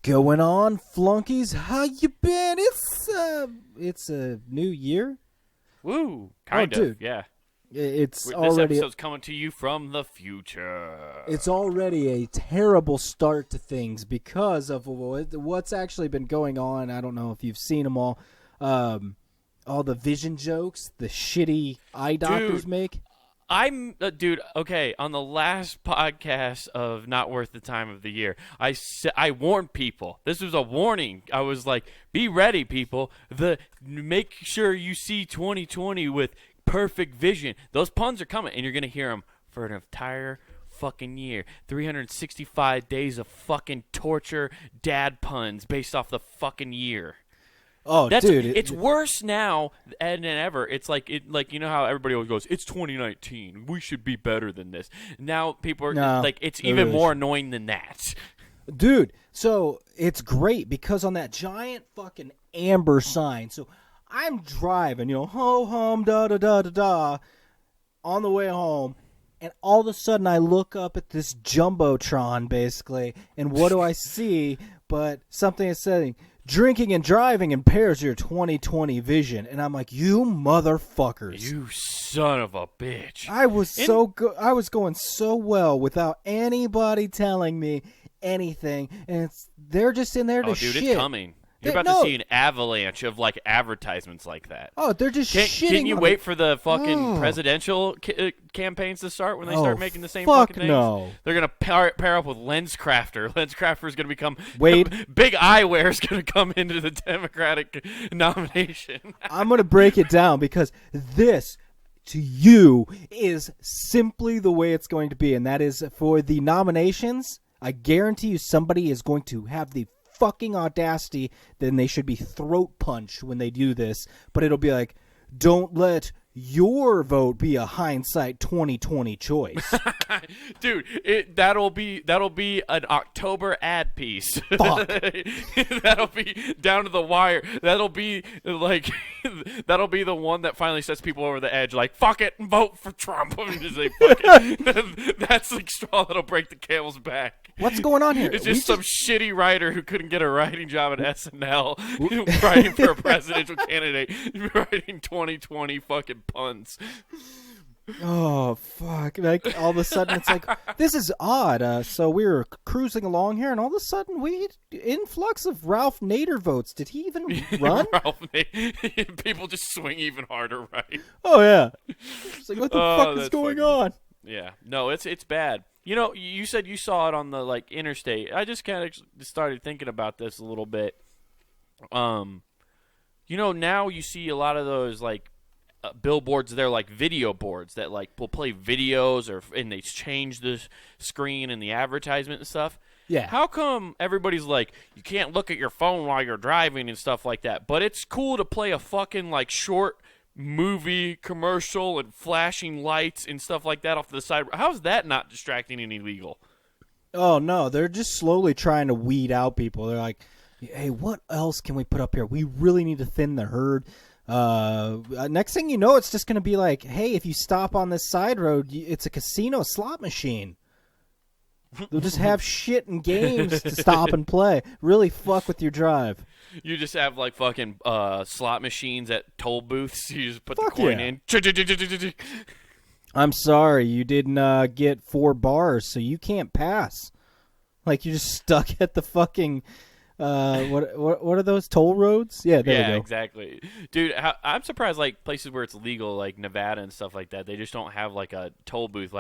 going on, flunkies? How you been? It's a new year. Woo, kind of, dude. yeah. This already. This episode's coming to you from the future. It's already a terrible start to things because of what's actually been going on. I don't know if you've seen them all. All the vision jokes, the shitty eye doctors make. Dude, okay, on the last podcast of Not Worth the Time of the Year, I warned people. This was a warning. I was like, be ready, people. Make sure you see 2020 with perfect vision. Those puns are coming, and you're going to hear them for an entire fucking year. 365 days of fucking torture dad puns based off the fucking year. Oh, dude. It's worse now than ever. It's like you know how everybody always goes, it's 2019. We should be better than this. Now people are it's even more annoying than that. Dude, so it's great because on that giant fucking amber sign, so I'm driving, ho hum da da da da da on the way home, and all of a sudden I look up at this jumbotron basically, and what do I see but something is saying, drinking and driving impairs your 2020 vision. And I'm like, you motherfuckers. You son of a bitch. I was I was going so well without anybody telling me anything. And they're just in there to shit. Oh, dude, it's coming. You're about to see an avalanche of, advertisements like that. Oh, they're just shitting. Can you wait for the fucking presidential campaigns to start when they start making the same fucking things? No. They're going to pair up with LensCrafter. LensCrafter is going to become... Big eyewear is going to come into the Democratic nomination. I'm going to break it down because this, to you, is simply the way it's going to be. And that is for the nominations, I guarantee you somebody is going to have the fucking audacity, then they should be throat punched when they do this. But it'll be like, don't let your vote be a hindsight 2020 choice. Dude, that'll be an October ad piece. Fuck. That'll be down to the wire. That'll be that'll be the one that finally sets people over the edge. Like, fuck it, and vote for Trump. Just like, fuck it. That's the straw that'll break the camel's back. What's going on here? It's just some shitty writer who couldn't get a writing job at SNL, writing for a presidential candidate, writing 2020 fucking puns. Oh, fuck. Like, all of a sudden, it's like, this is odd. So we were cruising along here, and all of a sudden, influx of Ralph Nader votes. Did he even run? Ralph Nader. People just swing even harder, right? Oh, yeah. It's like, what the fuck is going on? Yeah. No, it's bad. You said you saw it on the, interstate. I just kind of started thinking about this a little bit. Now you see a lot of those, billboards. They're like video boards that will play videos and they change the screen and the advertisement and stuff. Yeah. How come everybody's like, you can't look at your phone while you're driving and stuff like that, but it's cool to play a fucking short movie commercial and flashing lights and stuff like that off to the side? How's that not distracting and illegal? Oh no, they're just slowly trying to weed out people. They're like, hey, what else can we put up here? We really need to thin the herd. Next thing you know, it's just going to be like, hey, if you stop on this side road, it's a casino slot machine. They'll just have shit and games to stop and play. Really fuck with your drive. You just have fucking slot machines at toll booths. You just put the coin in. I'm sorry, you didn't get 4 bars, so you can't pass. You're just stuck at the fucking... what are those, toll roads? Yeah, there you go. Exactly, dude. I'm surprised, places where it's legal, like Nevada and stuff like that, they just don't have a toll booth.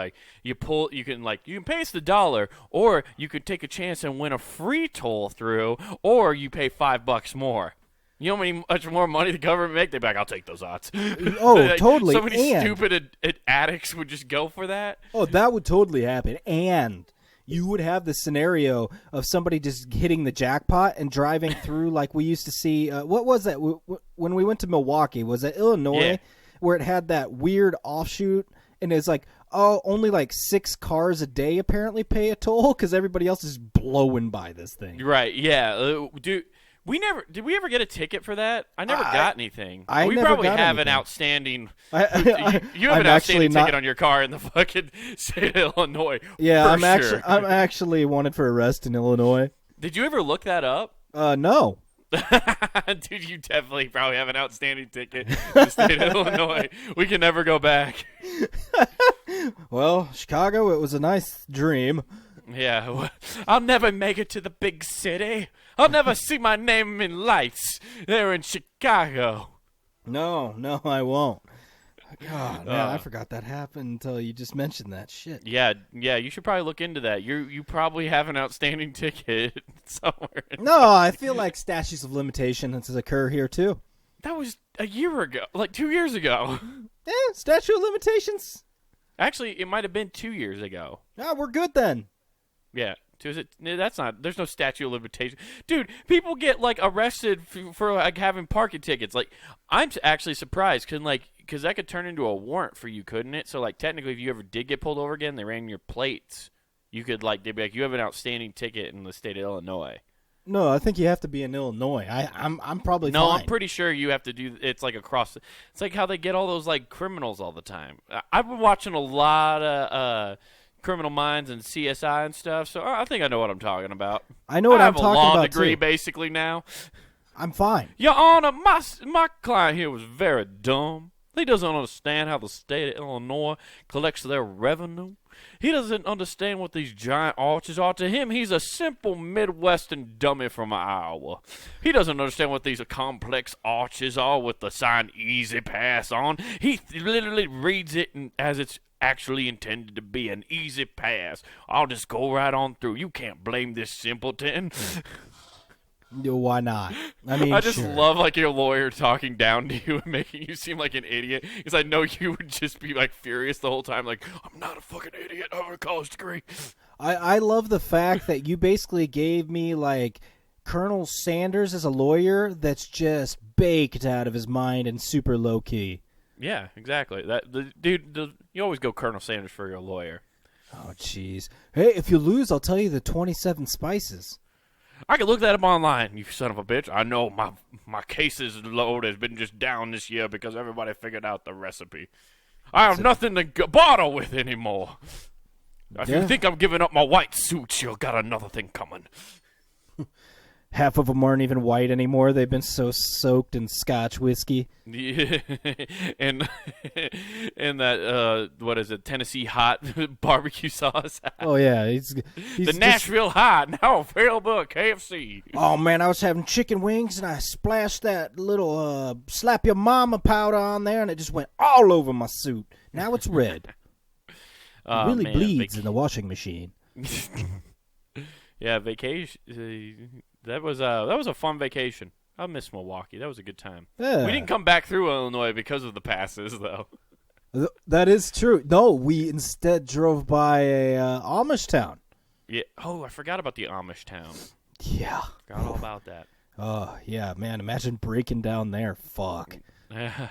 You can pay us the $1, or you could take a chance and win a free toll through, or you pay $5 more. You know how much more money the government make? They'd be like, I'll take those odds. Oh, totally. So many stupid addicts would just go for that. Oh, that would totally happen, and you would have the scenario of somebody just hitting the jackpot and driving through like we used to see. What was that? When we went to Milwaukee, was it Illinois, where it had that weird offshoot? And it's only 6 cars a day apparently pay a toll because everybody else is blowing by this thing. Right, yeah. Dude, did we ever get a ticket for that? I never got anything. We probably have anything. An outstanding. You have an outstanding ticket on your car in the fucking state of Illinois. Yeah, I'm sure. actually wanted for arrest in Illinois. Did you ever look that up? No. Dude, you definitely probably have an outstanding ticket in the state of Illinois. We can never go back. Well, Chicago, it was a nice dream. Yeah, I'll never make it to the big city. I'll never see my name in lights there in Chicago. No, I won't. God, man, I forgot that happened until you just mentioned that shit. Yeah, you should probably look into that. You probably have an outstanding ticket somewhere. No, I feel like statutes of limitations occur here, too. That was a year ago, like 2 years ago. Yeah, statute of limitations. Actually, it might have been 2 years ago. Ah, we're good then. Yeah. That's not. There's no statute of limitation, dude. People get like arrested for like having parking tickets. Like, I'm actually surprised because that could turn into a warrant for you, couldn't it? So like technically, if you ever did get pulled over again, they ran your plates. You could they'd be like, you have an outstanding ticket in the state of Illinois. No, I think you have to be in Illinois. I'm probably no. fine. I'm pretty sure you have to do. It's like across. It's like how they get all those like criminals all the time. I've been watching a lot of Criminal Minds and CSI and stuff, so I think I know what I'm talking about. I know what I'm talking talking about. I have a law about degree too. basically now. I'm fine. Your Honor, my client here was very dumb. He doesn't understand how the state of Illinois collects their revenue. He doesn't understand what these giant arches are. To him, he's a simple Midwestern dummy from Iowa. He doesn't understand what these complex arches are with the sign Easy Pass on. He literally reads it as it's actually intended to be an easy pass. I'll just go right on through. You can't blame this simpleton. Why not? I mean, I just sure. love like your lawyer talking down to you and making you seem like an idiot, because I know you would just be like furious the whole time, like, I'm not a fucking idiot, I have a college degree. I love the fact that you basically gave me like Colonel Sanders as a lawyer that's just baked out of his mind and super low key. Yeah, exactly. You always go Colonel Sanders for your lawyer. Oh, jeez. Hey, if you lose, I'll tell you the 27 spices. I can look that up online, you son of a bitch. I know my cases load has been just down this year because everybody figured out the recipe. I have nothing to bottle with anymore. If you think I'm giving up my white suits, you got another thing coming. Half of them aren't even white anymore. They've been so soaked in Scotch whiskey. Yeah. and that what is it? Tennessee hot barbecue sauce. Oh yeah, he's the Nashville hot now available at KFC. Oh man, I was having chicken wings and I splashed that little slap your mama powder on there and it just went all over my suit. Now it's red. It really bleeds in the washing machine. Yeah, vacation. That was a fun vacation. I miss Milwaukee. That was a good time. Yeah. We didn't come back through Illinois because of the passes, though. That is true. No, we instead drove by a Amish town. Yeah. Oh, I forgot about the Amish town. Yeah. Forgot all about that. Oh, yeah, man. Imagine breaking down there. Fuck. Yeah.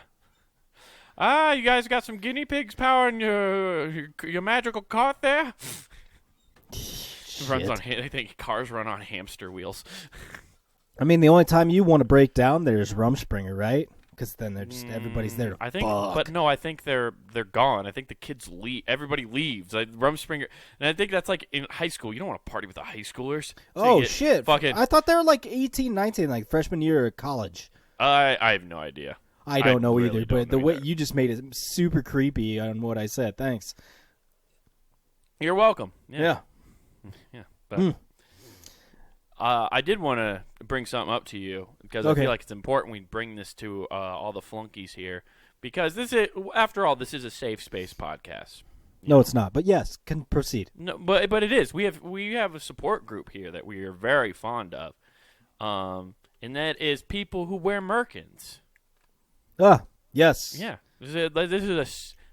You guys got some guinea pigs powering your magical cart there? Runs on. I think cars run on hamster wheels. I mean, the only time you want to break down there is Rumspringa, right? Because then they're just everybody's there. I think, fuck. but no, I think they're gone. I think the kids leave. Everybody leaves. Rumspringa, and I think that's like in high school. You don't want to party with the high schoolers. So oh shit! Fucking. I thought they were like 18, 19, like freshman year of college. I have no idea. I don't know really either. But the way you just made it super creepy on what I said. Thanks. You're welcome. Yeah. Yeah. But, I did want to bring something up to you because I feel like it's important we bring this to all the flunkies here because after all, this is a safe space podcast. No, it's not. But yes, can proceed. No, but it is. We have a support group here that we are very fond of, and that is people who wear merkins. Ah, yes. Yeah, this is a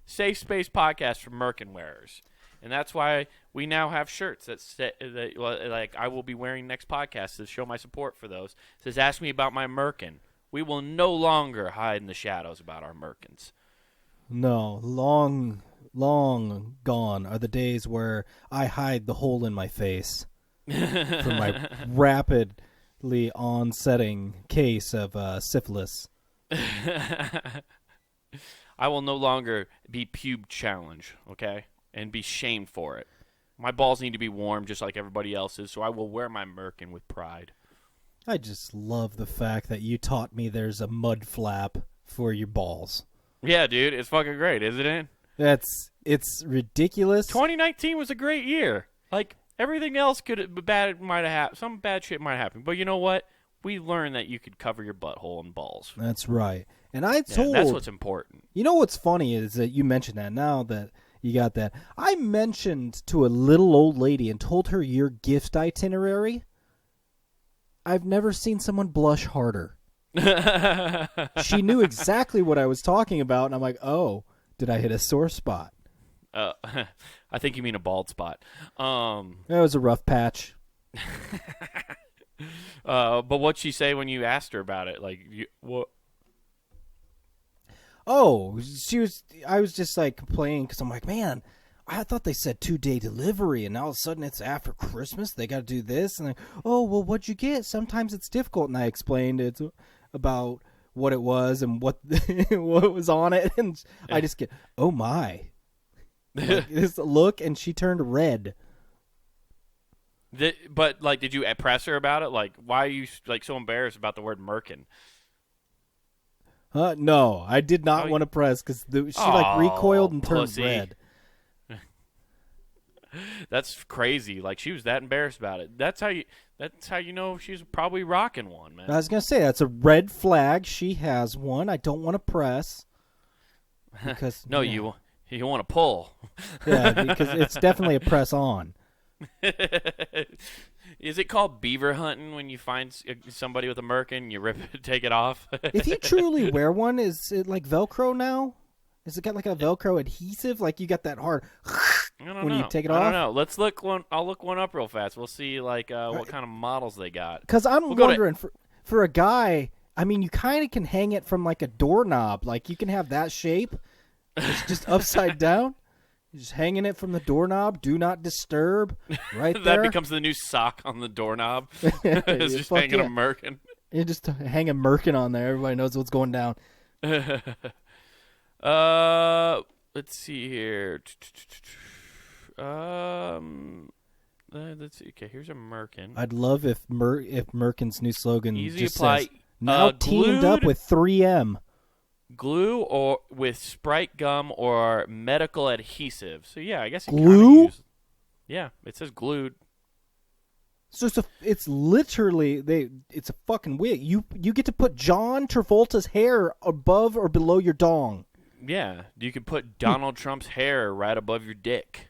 safe space podcast for merkin wearers. And that's why we now have shirts that like I will be wearing next podcast to show my support for those. It says, ask me about my merkin. We will no longer hide in the shadows about our merkins. No, long gone are the days where I hide the hole in my face from my rapidly onsetting case of syphilis. I will no longer be pube challenged, okay? And be shamed for it. My balls need to be warm just like everybody else's, so I will wear my merkin with pride. I just love the fact that you taught me there's a mud flap for your balls. Yeah, dude, it's fucking great, isn't it? It's ridiculous. 2019 was a great year. Like, everything else some bad shit might happen. But you know what? We learned that you could cover your butthole in balls. That's right. And that's what's important. You know what's funny is that you mentioned that now that you got that. I mentioned to a little old lady and told her your gift itinerary. I've never seen someone blush harder. She knew exactly what I was talking about, and I'm like, oh, did I hit a sore spot? I think you mean a bald spot. That was a rough patch. But what'd she say when you asked her about it? Like, what? Oh, I was just like complaining because I'm like, man, I thought they said 2-day delivery, and now all of a sudden it's after Christmas. They got to do this, and oh, well, what'd you get? Sometimes it's difficult, and I explained it's about what it was and what what was on it, and I just get, oh my, like, this look, and she turned red. But like, did you press her about it? Like, why are you like so embarrassed about the word merkin? No, I did not want to press because she like recoiled and pussy. turned red. That's crazy. Like, she was that embarrassed about it. That's how you know she's probably rocking one, man. I was gonna say that's a red flag. She has one. I don't want to press because no, you want to pull. Yeah, because it's definitely a press on. Is it called beaver hunting when you find somebody with a merkin, you rip it, take it off? If you truly wear one, is it like Velcro now? Is it got like a Velcro adhesive? Like you got that hard when you take it off? I don't know. Let's look one. I'll look one up real fast. We'll see like what kind of models they got. Because I'm wondering for a guy. I mean, you kind of can hang it from like a doorknob. Like you can have that shape. It's just upside down. You're just hanging it from the doorknob. Do not disturb. Right there. That becomes the new sock on the doorknob. It's just hanging a merkin. You just hang a merkin on there. Everybody knows what's going down. Let's see here. Let's see. Okay, here's a merkin. I'd love if Merkin's new slogan Easy just apply. says, now teamed up with 3M. Glue or with Sprite gum or medical adhesive. So yeah, I guess glue. Yeah, it says glued. So it's literally it's a fucking wig. You get to put John Travolta's hair above or below your dong. Yeah, you can put Donald Trump's hair right above your dick.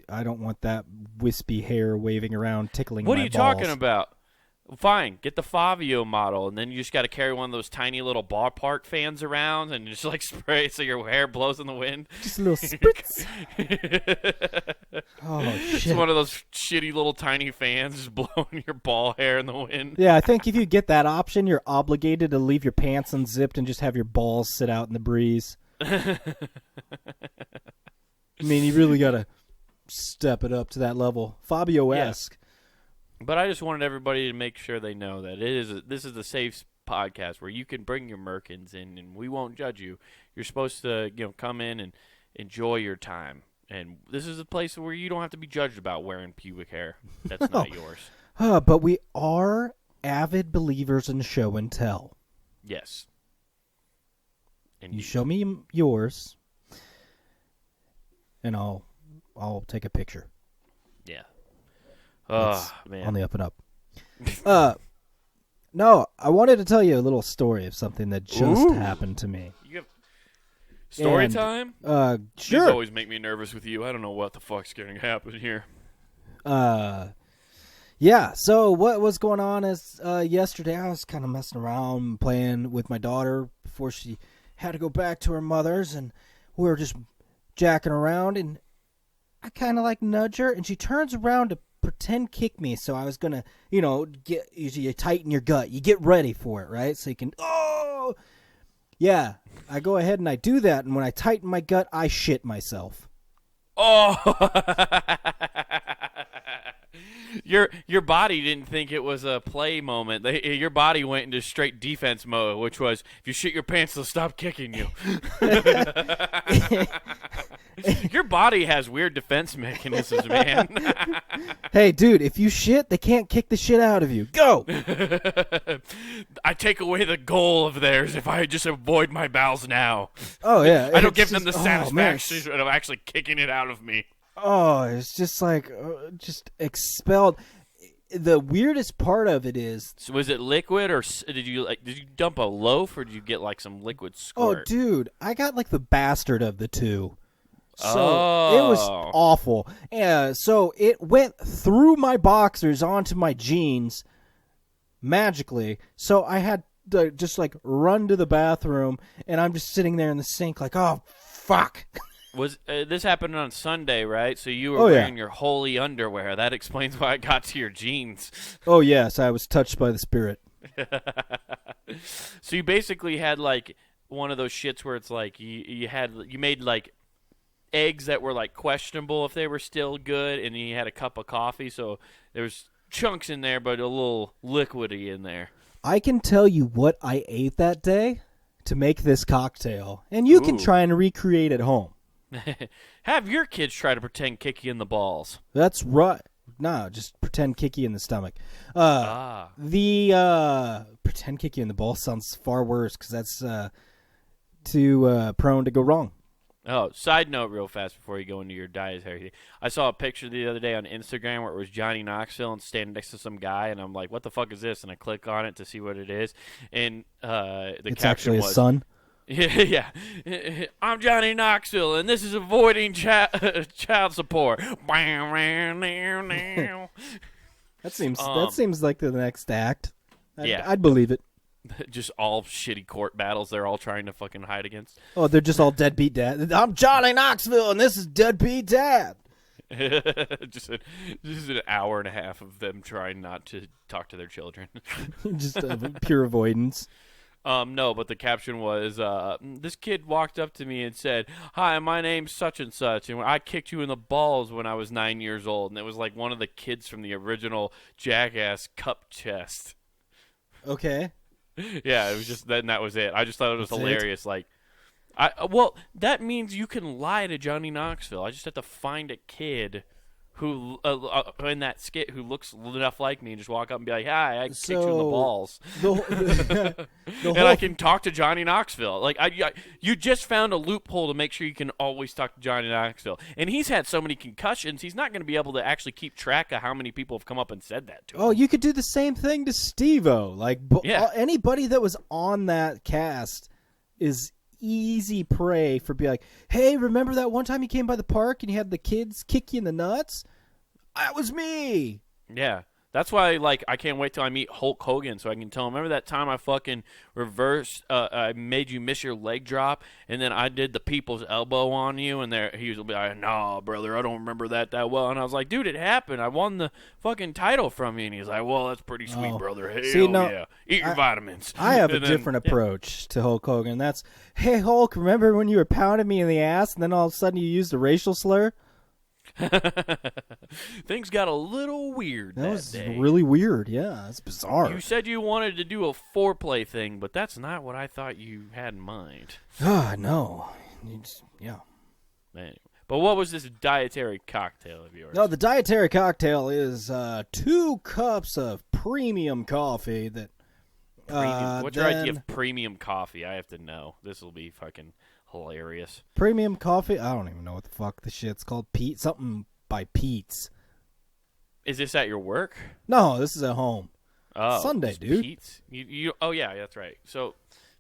I don't want that wispy hair waving around tickling What my are you balls. talking about? Fine, get the Fabio model, and then you just got to carry one of those tiny little ballpark fans around and just like spray it so your hair blows in the wind. Just a little spritz. Oh, shit. It's one of those shitty little tiny fans just blowing your ball hair in the wind. Yeah, I think if you get that option, you're obligated to leave your pants unzipped and just have your balls sit out in the breeze. I mean, you really got to step it up to that level. Fabio-esque. Yeah. But I just wanted everybody to make sure they know that this is a safe podcast where you can bring your merkins in and we won't judge you. You're supposed to come in and enjoy your time. And this is a place where you don't have to be judged about wearing pubic hair. That's not yours. But we are avid believers in show and tell. Yes. And you show me yours, and I'll take a picture. Yeah. Man. On the up and up. No, I wanted to tell you a little story of something that just happened to me. You have story time? Sure. These always make me nervous with you. I don't know what the fuck's going to happen here. Yeah, so what was going on is yesterday I was kind of messing around playing with my daughter before she had to go back to her mother's, and we were just jacking around, and I kind of like nudge her, and she turns around to pretend kick me. So I was gonna, you tighten your gut, you get ready for it, right? So you can, yeah. I go ahead and I do that, and when I tighten my gut, I shit myself. Oh, your body didn't think it was a play moment. Your body went into straight defense mode, which was if you shit your pants, they'll stop kicking you. Your body has weird defense mechanisms, man. Hey, dude, if you shit, they can't kick the shit out of you. Go! I take away the goal of theirs if I just avoid my bowels now. Oh, yeah. I don't give them the just, oh, man, satisfaction of actually kicking it out of me. Oh, it's just like, just expelled. The weirdest part of it is... So was it liquid, or did you dump a loaf, or did you get like some liquid squirt? Oh, dude, I got like the bastard of the two. So it was awful. Yeah, so it went through my boxers onto my jeans magically. So I had to just like run to the bathroom, and I'm just sitting there in the sink like, oh, fuck. Was this happened on Sunday, right? So you were wearing your holy underwear. That explains why it got to your jeans. Oh, yes, I was touched by the spirit. So you basically had like one of those shits where it's like you made like eggs that were like questionable if they were still good, and you had a cup of coffee, so there was chunks in there but a little liquidy in there. I can tell you what I ate that day to make this cocktail, and you can try and recreate at home. Have your kids try to pretend kick you in the balls. That's right. No, just pretend kick you in the stomach. The pretend kick you in the balls sounds far worse because that's too prone to go wrong. Oh, side note real fast before you go into your dietary thing. I saw a picture the other day on Instagram where it was Johnny Knoxville and standing next to some guy, and I'm like, what the fuck is this? And I click on it to see what it is, and it's caption actually was, his son. Yeah. I'm Johnny Knoxville, and this is avoiding child support. That seems like the next act. Yeah. I'd believe it. Just all shitty court battles they're all trying to fucking hide against. Oh, they're just all deadbeat dad. I'm Johnny Knoxville, and this is deadbeat dad. just an hour and a half of them trying not to talk to their children. Just pure avoidance. No, but the caption was, this kid walked up to me and said, "Hi, my name's such and such, and I kicked you in the balls when I was 9 years old." And it was like one of the kids from the original Jackass Cup Chest. Okay. Yeah, it was just then that was it. I just thought it was hilarious. Like, well, that means you can lie to Johnny Knoxville. I just have to find a kid who in that skit who looks enough like me and just walk up and be like, "Hi, I kicked you in the balls," and I can talk to Johnny Knoxville. Like, you just found a loophole to make sure you can always talk to Johnny Knoxville, and he's had so many concussions, he's not going to be able to actually keep track of how many people have come up and said that to him. Oh, you could do the same thing to Steve-O. Like, anybody that was on that cast is easy prey for be like, hey, remember that one time you came by the park and you had the kids kick you in the nuts? That was me. Yeah. That's why, like, I can't wait till I meet Hulk Hogan so I can tell him, remember that time I fucking reversed, I made you miss your leg drop, and then I did the people's elbow on you, and he was like, "Nah, brother, I don't remember that well." And I was like, dude, it happened. I won the fucking title from you. And he's like, well, that's pretty sweet, brother. Hell yeah. Eat your vitamins. I have a different approach to Hulk Hogan. That's, hey, Hulk, remember when you were pounding me in the ass, and then all of a sudden you used a racial slur? Things got a little weird that was day. Really weird. Yeah, it's bizarre. You said you wanted to do a foreplay thing, but that's not what I thought you had in mind. No. Yeah. Anyway. But what was this dietary cocktail of yours? No, the dietary cocktail is 2 cups of premium coffee that... What's your idea of premium coffee? I have to know. This will be fucking hilarious. Premium coffee? I don't even know what the fuck the shit's called. Pete, something by Pete's. Is this at your work? No, this is at home. Oh, Sunday, dude. Pete's? Oh yeah, that's right. So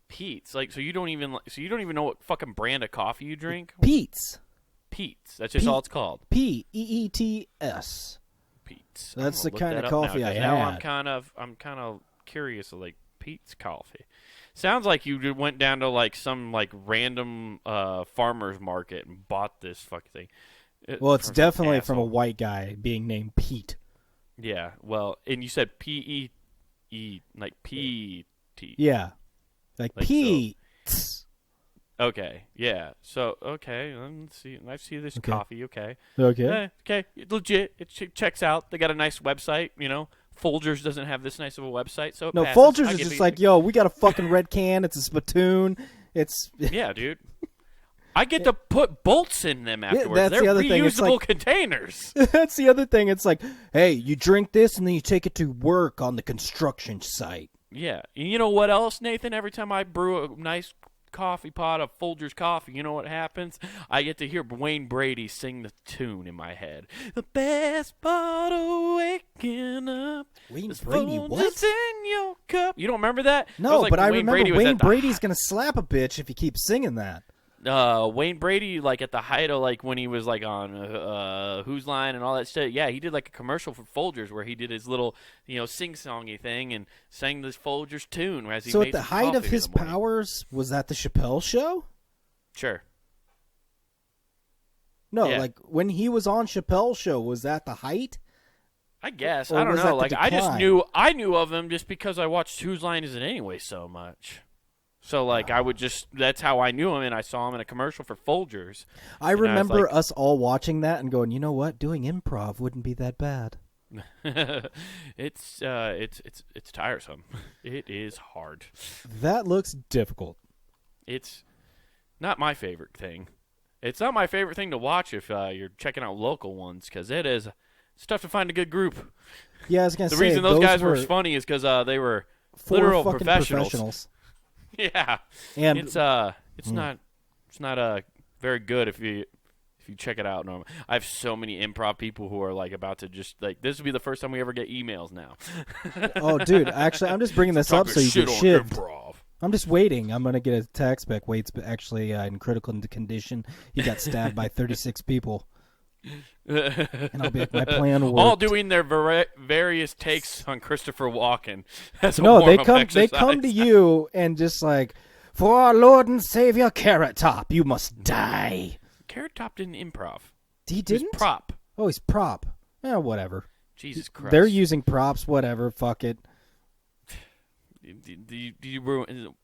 Pete's, like, so you don't even know what fucking brand of coffee you drink? Pete's. That's just all it's called. P-E-E-T-S. Pete's. That's the kind of coffee I had. Now I'm kind of curious of like Pete's coffee. Sounds like you went down to like some like random farmer's market and bought this fucking thing. Well, it's definitely from a white guy being named Pete. Yeah, well, and you said P-E-E, like P-T. Yeah, like Pete. So. Okay, yeah. So, okay, let's see. I see this coffee. Okay. Okay. Okay, legit. It checks out. They got a nice website, you know. Folgers doesn't have this nice of a website, so it passes. Folgers is just like, yo, we got a fucking red can. It's a spittoon. It's yeah, dude. I get to put bolts in them afterwards. that's They're the other thing. It's reusable like- containers. That's the other thing. It's like, hey, you drink this and then you take it to work on the construction site. Yeah. And you know what else, Nathan? Every time I brew a nice coffee pot of Folgers coffee, you know what happens? I get to hear Wayne Brady sing the tune in my head. The best part of waking up. Wayne is Brady, Folgers what? in your cup. You don't remember that? That No, was like but I Wayne remember Brady was Wayne at the Brady's going to slap a bitch if he keeps singing that. Wayne Brady, like at the height of like when he was like on Who's Line and all that shit. Yeah, he did like a commercial for Folgers where he did his little, sing-songy thing and sang this Folgers tune as he So made at the some height of coffee in his the morning. powers, was that the Chappelle show? Sure. No, Yeah. like when he was on Chappelle's show, was that the height? I guess. Or I don't was know. that the Like decline? I knew of him just because I watched Whose Line Is It Anyway so much. So like I would just that's how I knew him, and I saw him in a commercial for Folgers. I And I was remember like- us all watching that and going, you know what? Doing improv wouldn't be that bad. It's tiresome. It is hard. That looks difficult. It's not my favorite thing. It's not my favorite thing to watch if you're checking out local ones because it's tough to find a good group. Yeah, I was going to The say, reason those guys were were funny is because they were four literal fucking professionals. Yeah, And it's not very good if you check it out. No, I have so many improv people who are like about to just like this will be the first time we ever get emails now. oh, dude, actually, I'm just bringing this up so you Talking can shit shit. on improv. I'm just waiting. I'm going to get a text back. Wade's actually in critical condition. He got stabbed by 36 people. And I'll be like, my plan worked. All doing their various takes on Christopher Walken. As a No, they warm-up come exercise. to you and just like, for our Lord and Savior Carrot Top, you must die. Carrot Top didn't improv. He He's didn't? prop. Oh, he's prop. Whatever. Jesus Christ. They're using props, whatever, fuck it. You ruin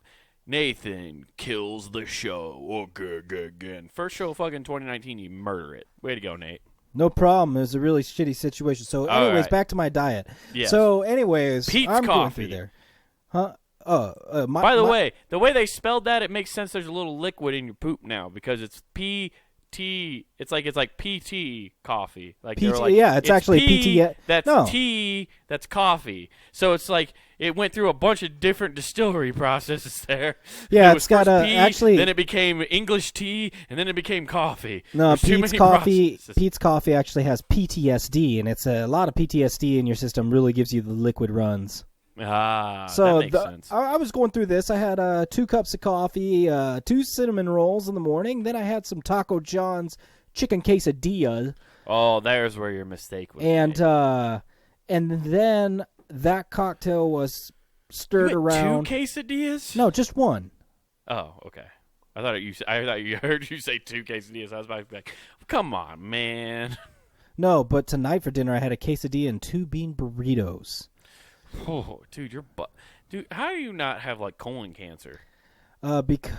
Nathan kills the show again. First show fucking 2019, you murder it. Way to go, Nate. No problem. It was a really shitty situation. So, All anyways, right. back to my diet. Yes. So, anyways, Pete's I'm going coffee. through there. Huh? By the way, the way they spelled that, it makes sense. There's a little liquid in your poop now because it's PT. It's like PT coffee. Like they were PT like, yeah, it's actually P, PT. That's No. T. That's coffee. So it's like it went through a bunch of different distillery processes there. Yeah, It was it's got first a- P, actually- Then it became English tea, and then it became coffee. No, There's too Pete's many coffee. processes. Pete's coffee actually has PTSD, and it's a lot of PTSD in your system. Really gives you the liquid runs. That So makes sense. I was going through this. I had 2 cups of coffee, 2 cinnamon rolls in the morning. Then I had some Taco John's chicken quesadilla, Oh, there's where your mistake was. and made. then that cocktail was stirred You had around. 2 quesadillas? No, just one. Oh, okay. I thought you heard you say 2 quesadillas. I was about to be like, come on, man. No, but tonight for dinner I had a quesadilla and 2 bean burritos. Oh, dude, your butt. Dude, how do you not have like colon cancer? Because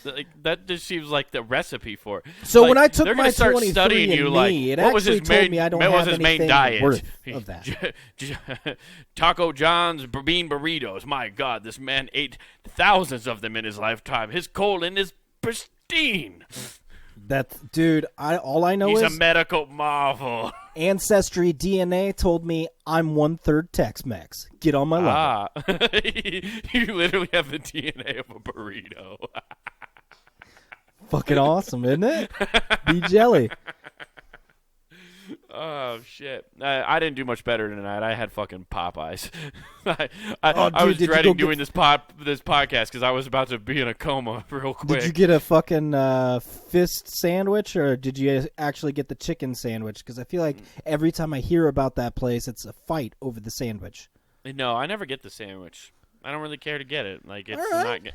Like that just seems like the recipe for it. So Like, when I took they're my gonna start 23 studying you, like, it what was actually his told main, me I don't what was have his main anything diet? worth of that. Taco John's bean burritos. My God, this man ate thousands of them in his lifetime. His colon is pristine. That's dude. All I know He's a is medical marvel. Ancestry DNA told me I'm 1/3 Tex-Mex. Get on my level. You literally have the DNA of a burrito. Fucking awesome, isn't it? Be jelly. Oh shit! I didn't do much better tonight. I had fucking Popeyes. I dude, was did you dreading go get- doing this podcast because I was about to be in a coma real quick. Did you get a fucking fist sandwich, or did you actually get the chicken sandwich? Because I feel like every time I hear about that place, it's a fight over the sandwich. No, I never get the sandwich. I don't really care to get it. Like it's All right. not.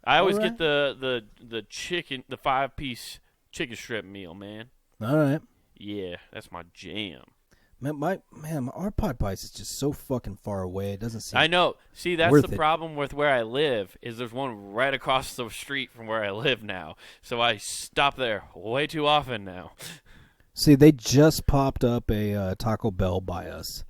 I always All get the chicken, the 5-piece chicken strip meal, man. All right. Yeah, that's my jam. Man, our Popeyes is just so fucking far away. It doesn't seem. I know. See, that's worth the it. problem with where I live. Is there's one right across the street from where I live now, so I stop there way too often now. See, they just popped up a Taco Bell by us.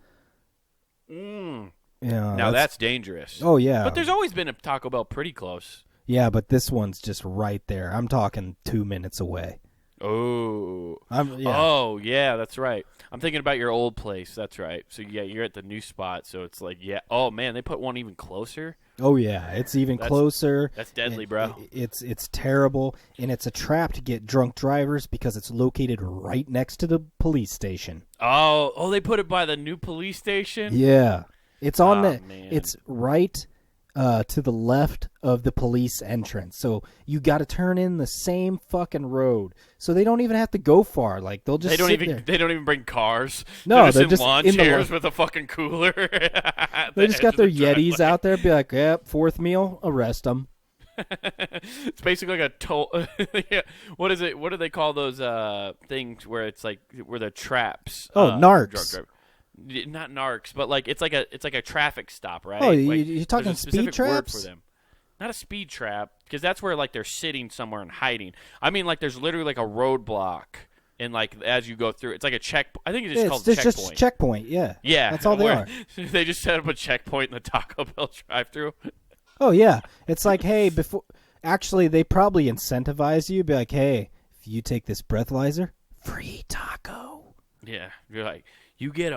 Yeah, Now that's dangerous. Oh yeah. But there's always been a Taco Bell pretty close. Yeah, but this one's just right there. I'm talking 2 minutes away. Oh. Yeah. Oh, yeah, that's right. I'm thinking about your old place. That's right. So, yeah, you're at the new spot. So it's like, yeah. Oh, man, they put one even closer? Oh, yeah. It's even closer. That's deadly, bro. It's terrible, and it's a trap to get drunk drivers because it's located right next to the police station. Oh, they put it by the new police station? Yeah. It's on man. It's right to the left of the police entrance. So you got to turn in the same fucking road. So they don't even have to go far. Like they'll just They don't even bring cars. No, they're just in lawn chairs with a fucking cooler. They just got their Yetis out there. Be like, yep, fourth meal, arrest them. It's basically like a toll. Yeah. What is it? What do they call those things where it's like where the traps? Narcs. Not narcs, but like it's like a traffic stop, right? Oh, like, you're talking speed traps? Word for them. Not a speed trap, because that's where like they're sitting somewhere and hiding. I mean, like there's literally like a roadblock, and like as you go through, it's like a check. I think it's just called checkpoint. Just checkpoint. Yeah. Yeah, that's all they are. They just set up a checkpoint in the Taco Bell drive-through. Oh yeah, it's like, hey, before. Actually, they probably incentivize you. Be like, hey, if you take this breathalyzer, free taco. Yeah, you're like. You get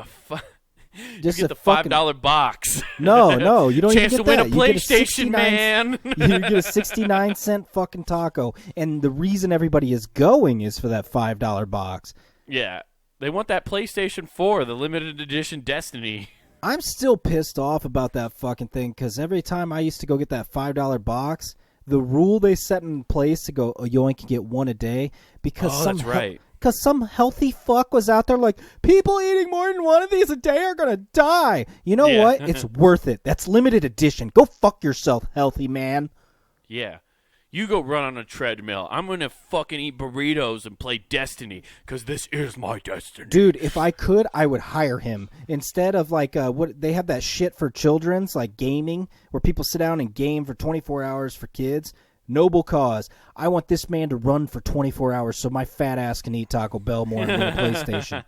Just you get the $5 box. No, you don't Chance even get to win a PlayStation, man. You get a 69-cent fucking taco, and the reason everybody is going is for that $5 box. Yeah, they want that PlayStation 4, the limited edition Destiny. I'm still pissed off about that fucking thing because every time I used to go get that $5 box, the rule they set in place to go, oh, you only can get one a day because that's right. Because some healthy fuck was out there like, people eating more than one of these a day are going to die. You know what? It's worth it. That's limited edition. Go fuck yourself, healthy man. Yeah. You go run on a treadmill. I'm going to fucking eat burritos and play Destiny because this is my destiny. Dude, if I could, I would hire him. Instead of like, what they have that shit for children's, like gaming, where people sit down and game for 24 hours for kids. Noble cause. I want this man to run for 24 hours so my fat ass can eat Taco Bell more than a PlayStation.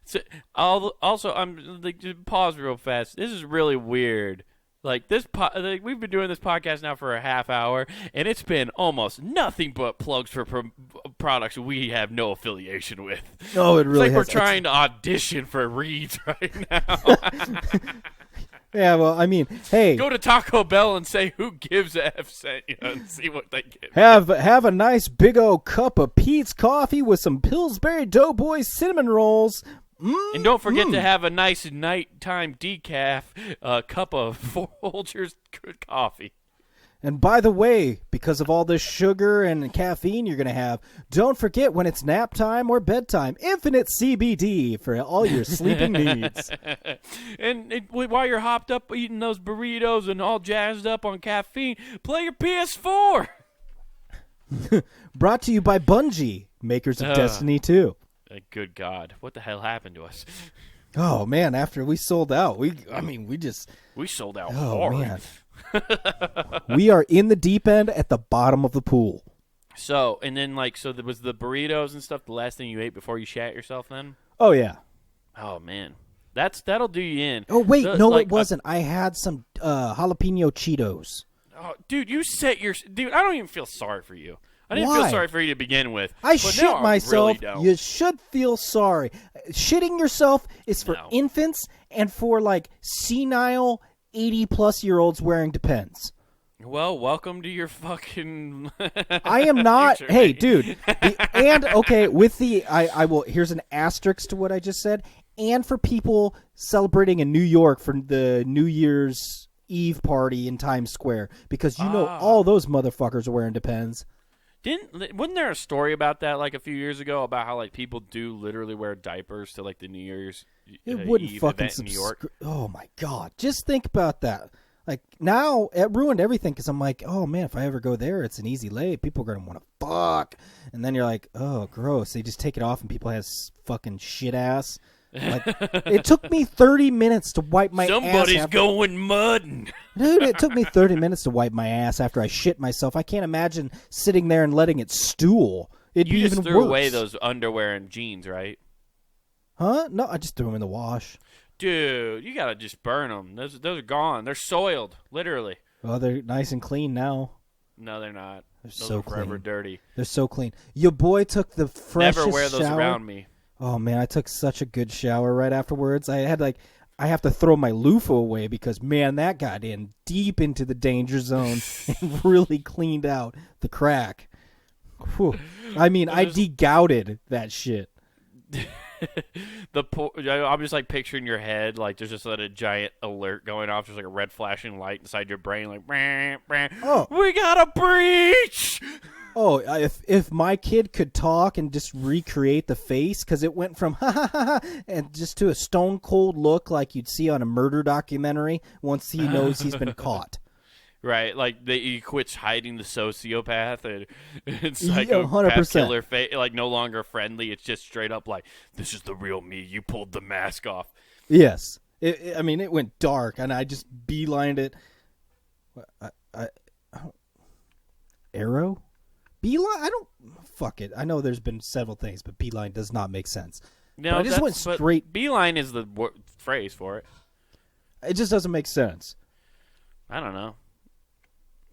So, also, I'm like, just pause real fast. This is really weird. Like we've been doing this podcast now for a half hour, and it's been almost nothing but plugs for products we have no affiliation with. No, it really. It's like we're trying to audition for reads right now. Yeah, well, I mean, hey. Go to Taco Bell and say who gives a F sent you and see what they give. Have a nice big old cup of Pete's coffee with some Pillsbury Doughboy cinnamon rolls. And don't forget to have a nice nighttime decaf cup of Folgers coffee. And by the way, because of all this sugar and caffeine you're going to have, don't forget when it's nap time or bedtime, Infinite CBD for all your sleeping needs. And while you're hopped up eating those burritos and all jazzed up on caffeine, play your PS4. Brought to you by Bungie, makers of Destiny 2. Good God. What the hell happened to us? Oh, man, after we sold out, we sold out hard. Man. We are in the deep end at the bottom of the pool. So, and then so there was the burritos and stuff, the last thing you ate before you shat yourself then? Oh, yeah. Oh, man. That'll do you in. Oh, wait, no, it wasn't. I had some jalapeno Cheetos. Oh, dude, Dude, I don't even feel sorry for you. I didn't feel sorry for you to begin with. I shit myself. Really you should feel sorry. Shitting yourself is for infants and for senile 80-plus-year-olds wearing Depends. Well, welcome to your fucking. I am not. future, hey, mate. dude. I will. Here's an asterisk to what I just said. And for people celebrating in New York for the New Year's Eve party in Times Square, because all those motherfuckers are wearing Depends. Wasn't there a story about that a few years ago about how people do literally wear diapers to the New Year's Eve event in New York? Oh my God! Just think about that. Now it ruined everything because I'm like, oh man, if I ever go there, it's an easy lay. People are gonna want to fuck, and then you're like, oh gross. They just take it off and people have fucking shit ass. It took me 30 minutes to wipe my ass. Somebody's going mudding. Dude, it took me 30 minutes to wipe my ass after I shit myself. I can't imagine sitting there and letting it stool. It'd be even worse. You just threw away those underwear and jeans, right? Huh? No, I just threw them in the wash. Dude, you gotta just burn them. Those are gone. They're soiled, literally. Oh, they're nice and clean now. No, they're not. They're Those so are forever clean. dirty. They're so clean. Your boy took the freshest Never wear those shower. around me. Oh man, I took such a good shower right afterwards. I have to throw my loofah away because man, that got in deep into the danger zone and really cleaned out the crack. Whew. I mean, I degouted that shit. I'm just like picturing your head like there's just a giant alert going off. There's like a red flashing light inside your brain, like, oh, we got a breach. Oh, if my kid could talk and just recreate the face, because it went from ha ha ha ha and just to a stone cold look like you'd see on a murder documentary once he knows he's been caught. Right, like he quits hiding the sociopath and Yeah, psychopath killer face, like no longer friendly. It's just straight up like, this is the real me. You pulled the mask off. Yes, I mean, it went dark, and I just beelined it. Arrow, beeline. I don't fuck it. I know there's been several things, but beeline does not make sense. No, but I just went straight. Beeline is the phrase for it. It just doesn't make sense. I don't know.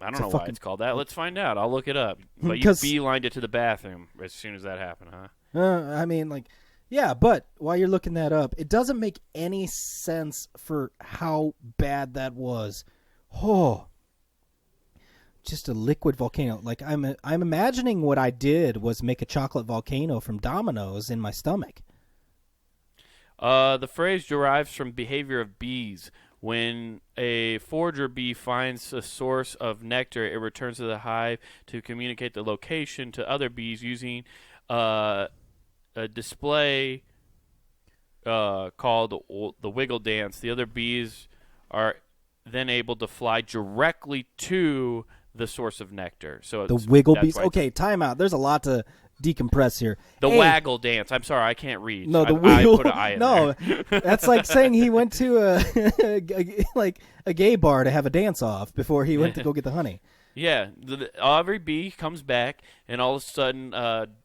I don't know why it's called that. Let's find out. I'll look it up. But you beelined it to the bathroom as soon as that happened, huh? I mean, like, yeah, but while you're looking that up, it doesn't make any sense for how bad that was. Oh, just a liquid volcano. Like, I'm imagining what I did was make a chocolate volcano from Domino's in my stomach. The phrase derives from behavior of bees. When a forager bee finds a source of nectar, it returns to the hive to communicate the location to other bees using a display called the wiggle dance. The other bees are then able to fly directly to the source of nectar. So the wiggle bees. Okay, time out. There's a lot to decompress here. The waggle dance. I'm sorry, I can't read. No, the wiggle. I put an I in no, there. That's like saying he went to a gay bar to have a dance off before he went to go get the honey. Yeah, every bee comes back, and all of a sudden,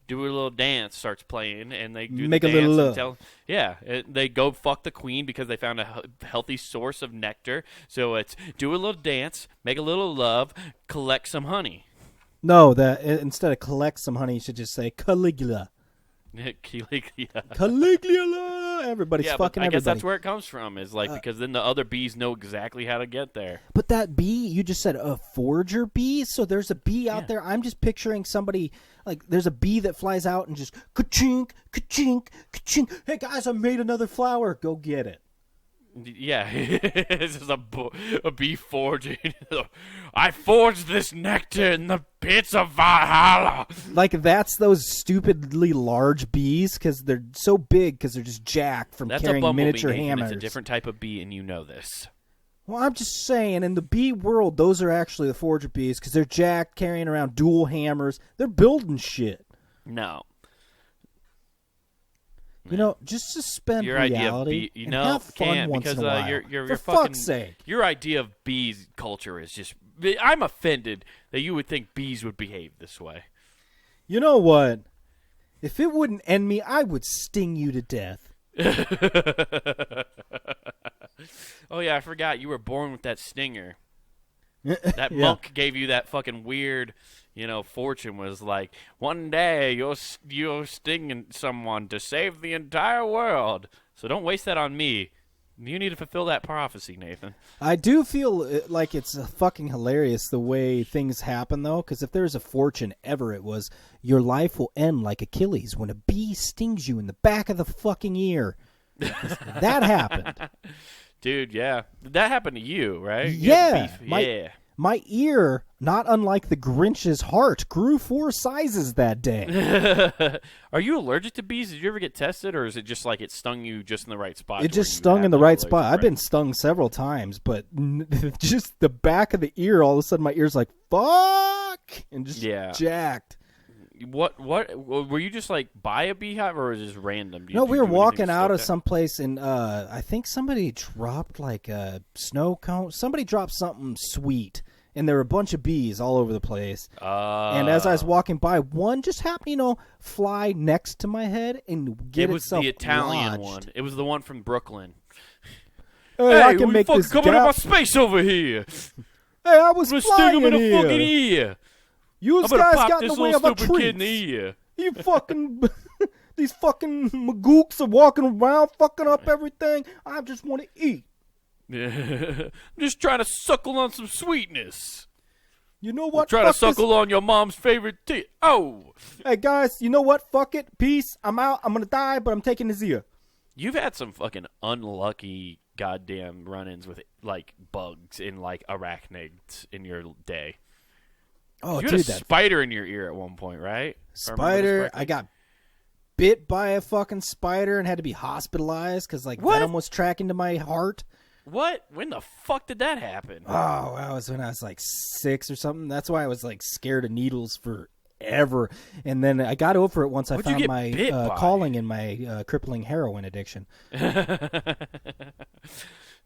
do a little dance starts playing, and they do make the a dance little love. they go fuck the queen because they found a healthy source of nectar. So it's do a little dance, make a little love, collect some honey. No, instead of collect some honey, you should just say Caligula. Caligula. Everybody's fucking everybody. I guess that's where it comes from, is like because then the other bees know exactly how to get there. But that bee, you just said a forager bee, so there's a bee out there. I'm just picturing somebody, like there's a bee that flies out and just ka-chink, ka-chink, ka-chink. Hey guys, I made another flower. Go get it. Yeah, this is a bee forging. I forged this nectar in the pits of Valhalla. Like that's those stupidly large bees because they're so big because they're just jacked from carrying miniature hammers. It's a different type of bee, and you know this. Well, I'm just saying, in the bee world, those are actually the forager bees because they're jacked, carrying around dual hammers. They're building shit. No. You know, just suspend your reality idea of and have fun once in a while. You're For fucking, fuck's sake. Your idea of bees culture is just... I'm offended that you would think bees would behave this way. You know what? If it wouldn't end me, I would sting you to death. Oh, yeah, I forgot. You were born with that stinger. That monk gave you that fucking weird... fortune was like, one day you're stinging someone to save the entire world. So don't waste that on me. You need to fulfill that prophecy, Nathan. I do feel like it's fucking hilarious the way things happen, though, because if there's a fortune ever, it was your life will end like Achilles when a bee stings you in the back of the fucking ear. That happened. Dude, yeah. That happened to you, right? Yeah. Yeah. My ear, not unlike the Grinch's heart, grew 4 sizes that day. Are you allergic to bees? Did you ever get tested, or is it just like it stung you just in the right spot? It just stung in the right spot. I've been stung several times, but just the back of the ear, all of a sudden my ear's like, fuck, and just jacked. What were you just like by a beehive, or was it just random? No, we were walking out of someplace, and I think somebody dropped like a snow cone. Somebody dropped something sweet, and there were a bunch of bees all over the place. And as I was walking by, one just happened, fly next to my head and get itself It was the Italian lodged. one. It was the one from Brooklyn. Hey, I Hey, can we make fucking this coming up my gap. space over here. Hey, I was I'm gonna stick flying him in the here. fucking ear. You I'm gonna guys pop got in this the way little of a stupid kid in the treat. ear. You fucking... These fucking magooks are walking around fucking up everything. I just want to eat. Yeah. I'm just trying to suckle on some sweetness. You know what? Trying to Fuck this. suckle on your mom's favorite tea. Oh. Hey, guys, you know what? Fuck it. Peace. I'm out. I'm going to die, but I'm taking his ear. You've had some fucking unlucky goddamn run-ins with, like, bugs and, like, arachnids in your day. Oh, You had a spider in your ear at one point, right? Spider. I got bit by a fucking spider and had to be hospitalized because, like, What? venom was tracking to my heart. What? When the fuck did that happen? Oh, that was when I was, like, 6 or something. That's why I was, like, scared of needles forever. And then I got over it once I What'd you found get my bit by? calling in my crippling heroin addiction.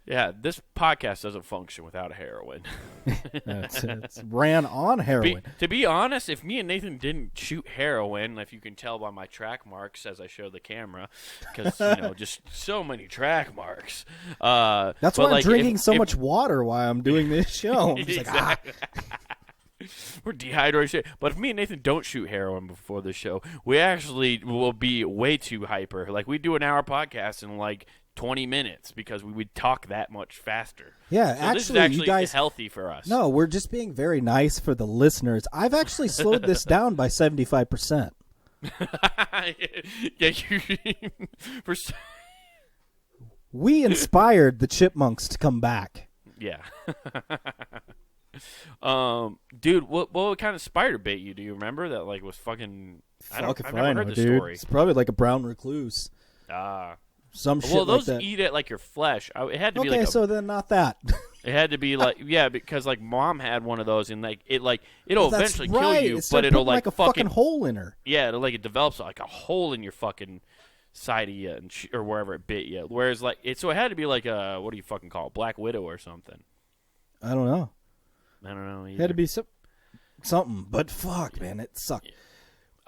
Yeah, this podcast doesn't function without heroin. It's ran on heroin. To be honest, if me and Nathan didn't shoot heroin, if you can tell by my track marks as I show the camera, because just so many track marks. That's why I'm drinking so much water while I'm doing this show. I'm just Exactly. We're dehydrated. But if me and Nathan don't shoot heroin before the show, we actually will be way too hyper. Like, we do an hour podcast in like 20 minutes because we would talk that much faster. Yeah, so this is actually, actually you guys healthy for us. No, we're just being very nice for the listeners. I've actually slowed this down by 75%. Yeah, We inspired the chipmunks to come back. Yeah. Dude, what kind of spider bait you? Do you remember that? Like, was fucking. I've never heard the dude. story. It's probably like a brown recluse. Some shit Well, those like that. eat it like your flesh. It had to be Okay, like so then not that. it had to be like because like mom had one of those and like it'll eventually That's right. kill you, It started but it'll putting, like a fucking hole in her. Yeah, it develops like a hole in your fucking side of you or wherever it bit you. Whereas like it had to be like a what do you fucking call it, Black Widow or something. I don't know. I don't know. Either. It had to be something, but fuck, man, it sucked.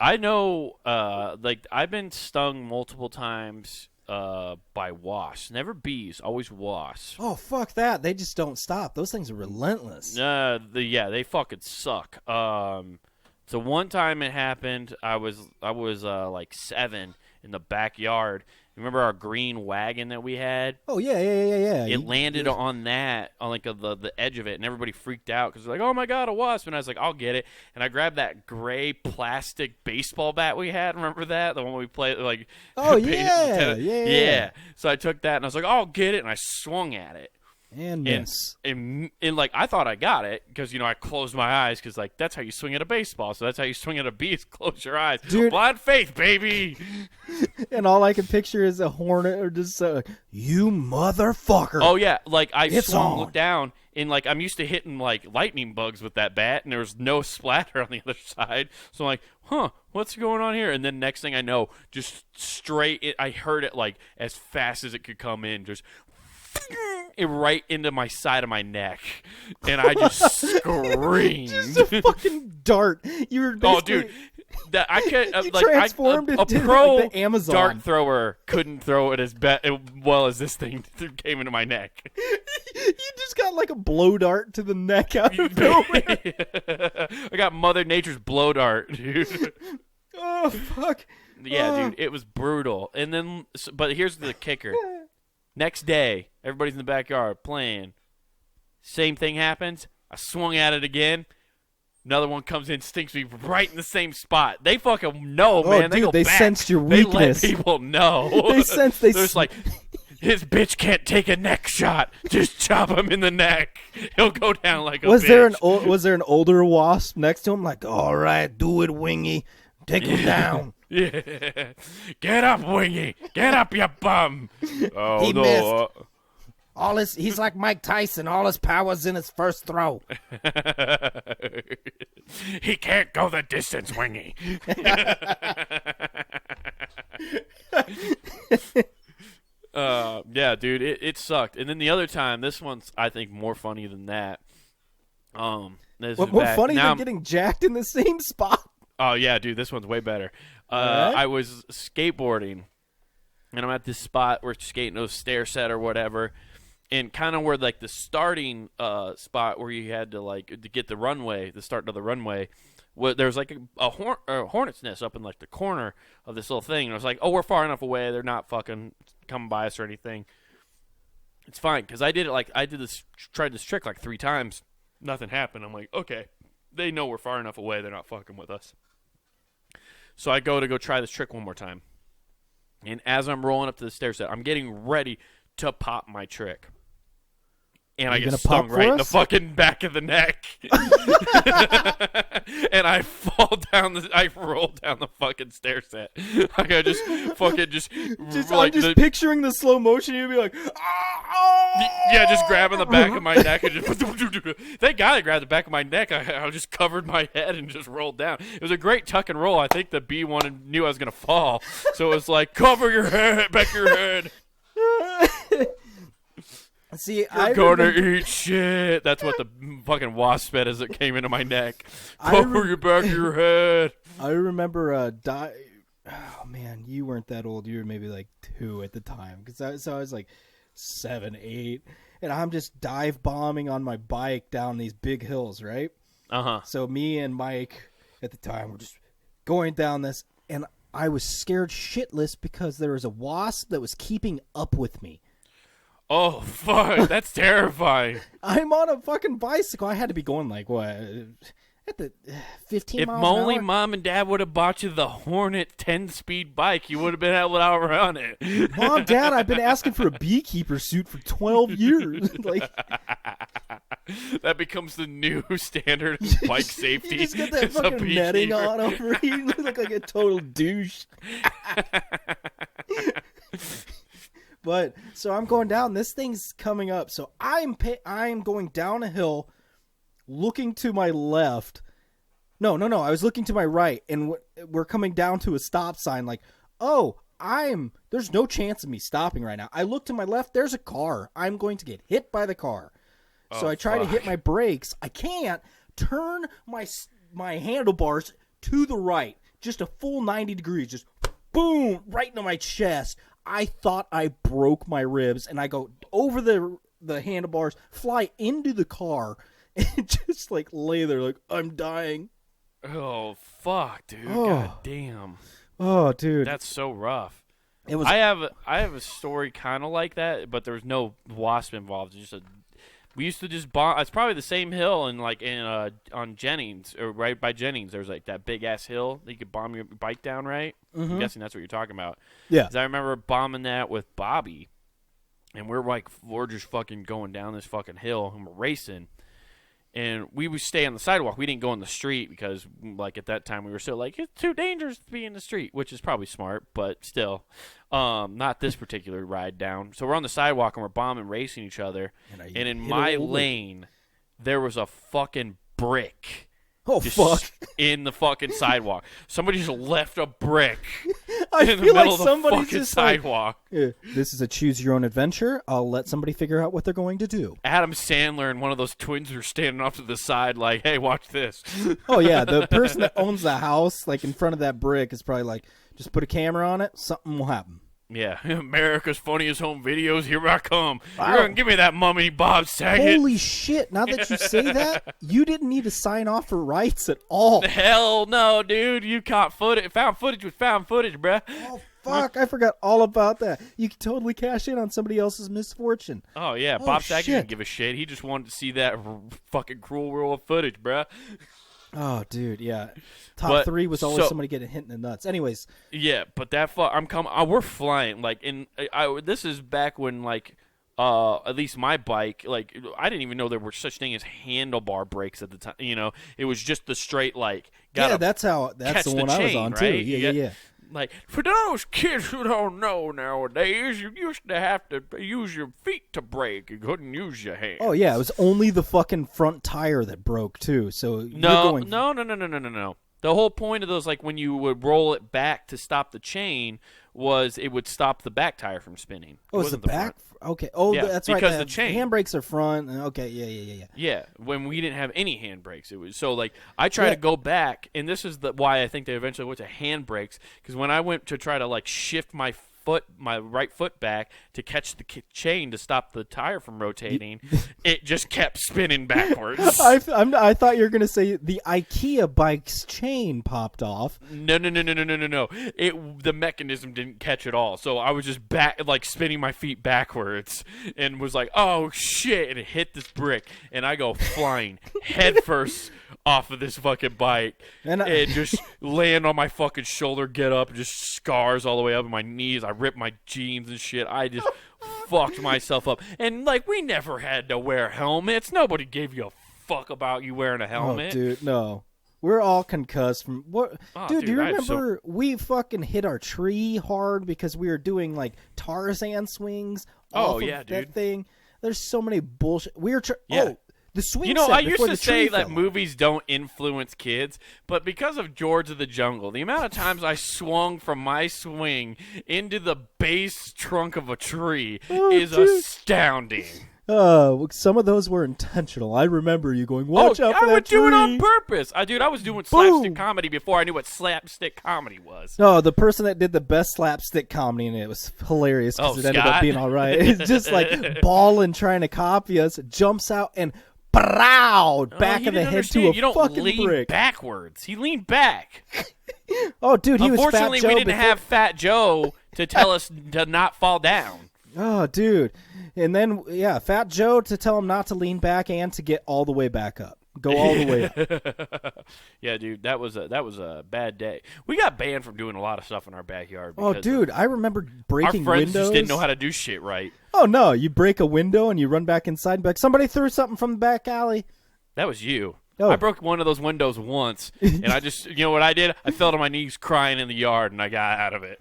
I know, like I've been stung multiple times by wasps. Never bees, always wasps. Oh, fuck that. They just don't stop. Those things are relentless. They fucking suck. So one time it happened, I was like 7 in the backyard. Remember our green wagon that we had? Oh, yeah. It landed on like the edge of it, and everybody freaked out because they're like, "Oh my god, a wasp!" And I was like, "I'll get it." And I grabbed that gray plastic baseball bat we had. Remember that, the one we played like? Oh yeah. So I took that and I was like, "I'll get it," and I swung at it. And miss. And like I thought I got it because I closed my eyes because like that's how you swing at a baseball. So that's how you swing at a bee is close your eyes. Dude. Blind faith, baby. And all I can picture is a hornet or just you motherfucker. Oh yeah, like I It's swung, on. looked down, and like I'm used to hitting like lightning bugs with that bat, and there was no splatter on the other side. So I'm like, huh, what's going on here? And then next thing I know, just straight, I heard it like as fast as it could come in, just it right into my side of my neck, and I just screamed. Just a fucking dart. You were Oh, basically... dude, that I could You like transformed a into, pro like, the Amazon. dart thrower couldn't throw it as well as this thing came into my neck. You just got like a blow dart to the neck out of nowhere. I got Mother Nature's blow dart, dude. Oh, fuck. Yeah, dude, it was brutal. And then, but here's the kicker. Next day, everybody's in the backyard playing. Same thing happens. I swung at it again. Another one comes in, stinks me right in the same spot. They fucking know, man. Dude, they back. sensed your They weakness. let people know. They sense they... There's like, his bitch can't take a neck shot. Just chop him in the neck. He'll go down like a bitch. Was there an older wasp next to him? Like, all right, do it, Wingy. Take him down. Yeah. Get up, Wingy. Get up, you bum. Oh, He no. missed. He's like Mike Tyson. All his power's in his first throw. He can't go the distance, Wingy. Yeah, dude, it sucked. And then the other time, this one's I think more funny than that. What funny than getting jacked in the same spot? Oh yeah, dude, this one's way better. Right. I was skateboarding, and I'm at this spot. We're skating a stair set or whatever, and kind of where like the starting spot where you had to like to get the runway, the start of the runway. There's like a hornet's nest up in like the corner of this little thing, and I was like, oh, we're far enough away, they're not fucking coming by us or anything. It's fine, because tried this trick like 3 times, nothing happened. I'm like, okay, they know we're far enough away, they're not fucking with us. So I go try this trick one more time, and as I'm rolling up to the stair set, I'm getting ready to pop my trick. And I get stung right in the fucking back of the neck. And I roll down the fucking stair set. Like I just fucking I'm just picturing the slow motion. You'd be like, yeah, just grabbing the back of my neck and just. Thank God I grabbed the back of my neck. I just covered my head and just rolled down. It was a great tuck and roll. I think the bee knew I was gonna fall, so it was like, cover your head, back of your head. See, You're gonna eat shit. That's what the fucking wasp said as it came into my neck. Cover your back of your head. I remember oh man, you weren't that old. You were maybe like 2 at the time, because I was like 7, 8, and I'm just dive bombing on my bike down these big hills, right? So me and Mike at the time were just going down this, and I was scared shitless because there was a wasp that was keeping up with me. Oh, fuck. That's terrifying. I'm on a fucking bicycle. I had to be going like, what, at the 15 miles an hour? If only Mom and Dad would have bought you the Hornet 10-speed bike, you would have been able to outrun it. Mom, Dad, I've been asking for a beekeeper suit for 12 years. Like, that becomes the new standard bike safety. You just got that fucking netting on over you. You look like a total douche. But so I'm going down. This thing's coming up. So I'm going down a hill, looking to my left. No. I was looking to my right, and we're coming down to a stop sign. Like, oh, there's no chance of me stopping right now. I look to my left. There's a car. I'm going to get hit by the car. So I try to hit my brakes. I can't turn my handlebars to the right, just a full 90 degrees, just boom, right into my chest. I thought I broke my ribs, and I go over the handlebars, fly into the car, and just like lay there like I'm dying. Oh fuck, dude! God damn. Oh, dude, that's so rough. It was. I have a story kind of like that, but there was no wasp involved. It's just we used to just bomb. It's probably the same hill on Jennings, or right by Jennings. There's like that big ass hill that you could bomb your bike down, right? Mm-hmm. I'm guessing that's what you're talking about. Yeah. 'Cause I remember bombing that with Bobby, and we're just fucking going down this fucking hill, and we're racing. And we would stay on the sidewalk. We didn't go in the street because, like, at that time we were still like, it's too dangerous to be in the street, which is probably smart, but still, not this particular ride down. So we're on the sidewalk and we're bombing, racing each other. And in my lane, there was a fucking brick. Oh, fuck. In the fucking sidewalk. Somebody just left a brick in the middle like of the somebody's fucking just sidewalk. Like, this is a choose-your-own-adventure. I'll let somebody figure out what they're going to do. Adam Sandler and one of those twins are standing off to the side like, hey, watch this. Oh, yeah. The person that owns the house, like, in front of that brick is probably like, just put a camera on it. Something will happen. Yeah, America's Funniest Home Videos, here I come. Wow. You're going to give me that mummy, Bob Saget. Holy shit, now that you say that, you didn't need to sign off for rights at all. Hell no, dude. You caught footage. Found footage with found footage, bruh. Oh, fuck, I forgot all about that. You can totally cash in on somebody else's misfortune. Oh, yeah, Bob Saget didn't give a shit. He just wanted to see that fucking cruel roll of footage, bruh. Oh, dude, yeah. Top 3 was always somebody getting hit in the nuts. Anyways. Yeah, but I'm coming. We're flying. Like, this is back when, like, at least my bike, like, I didn't even know there were such thing as handlebar brakes at the time. You know, it was just the straight, like, that's the one I was on, too. Right? Yeah. Like, for those kids who don't know nowadays, you used to have to use your feet to brake. You couldn't use your hands. Oh, yeah. It was only the fucking front tire that broke, too. So No. The whole point of those, like, when you would roll it back to stop the chain, was it would stop the back tire from spinning. Oh, it's the back? Okay. Oh, yeah, that's right. Because the chain. Handbrakes are front. Okay, yeah. Yeah, when we didn't have any handbrakes. It was so, like, I try to go back, and this is why I think they eventually went to handbrakes, because when I went to try to, like, shift my my right foot back to catch the chain to stop the tire from rotating, it just kept spinning backwards. I thought you were gonna say the IKEA bike's chain popped off. No. The mechanism didn't catch at all. So I was just spinning my feet backwards and was like, oh shit, and it hit this brick and I go flying headfirst off of this fucking bike and just land on my fucking shoulder, get up, and just scars all the way up in my knees. I ripped my jeans and shit. I just fucked myself up. And we never had to wear helmets. Nobody gave you a fuck about you wearing a helmet. Oh, dude, no. We're all concussed from what? Oh, dude, do you remember we fucking hit our tree hard because we were doing Tarzan swings? Oh off yeah, of dude. That thing. There's so many bullshit. We were the swing. I used to say that movies don't influence kids, but because of George of the Jungle, the amount of times I swung from my swing into the base trunk of a tree is astounding. Some of those were intentional. I remember you going, watch out for that tree. I would do it on purpose. I was doing slapstick comedy before I knew what slapstick comedy was. No, the person that did the best slapstick comedy, and it was hilarious because it ended up being all right. It's just balling trying to copy us, jumps out and back of the head to a fucking brick. You don't lean backwards. He leaned back. Oh, dude, he was Fat Joe. Unfortunately, we didn't have Fat Joe to tell us to not fall down. Oh, dude. And then, Fat Joe to tell him not to lean back and to get all the way back up. Go all the way up. Yeah, dude, that was a bad day. We got banned from doing a lot of stuff in our backyard. Oh, dude, I remember breaking windows. Our friends just didn't know how to do shit right. Oh, no, you break a window and you run back inside and be like, somebody threw something from the back alley. That was you. Oh. I broke one of those windows once, and I just, you know what I did? I fell to my knees crying in the yard, and I got out of it.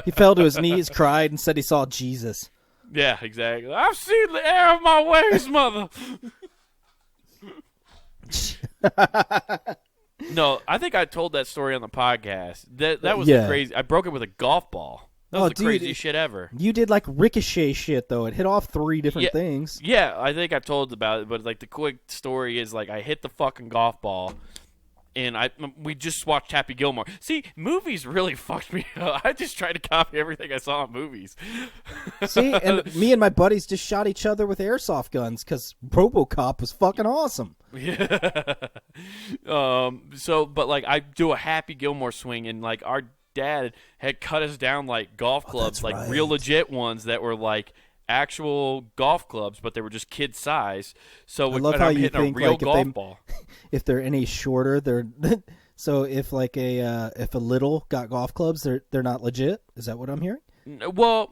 He fell to his knees, cried, and said he saw Jesus. Yeah, exactly. I've seen the error of my ways, mother. No, I think I told that story on the podcast. That was the crazy. I broke it with a golf ball. That was the craziest shit ever. You did ricochet shit though. It hit off 3 different things. Yeah, I think I've told about it, but the quick story is I hit the fucking golf ball. And we just watched Happy Gilmore. See, movies really fucked me up. I just tried to copy everything I saw in movies. See, and me and my buddies just shot each other with airsoft guns because RoboCop was fucking awesome. Yeah. But I do a Happy Gilmore swing, and our dad had cut us down golf clubs, real legit ones that were actual golf clubs, but they were just kid size. So I love how I'm you hitting think a real golf ball. If they're any shorter, they're so if if a little got golf clubs, they're not legit. Is that what I'm hearing? Well,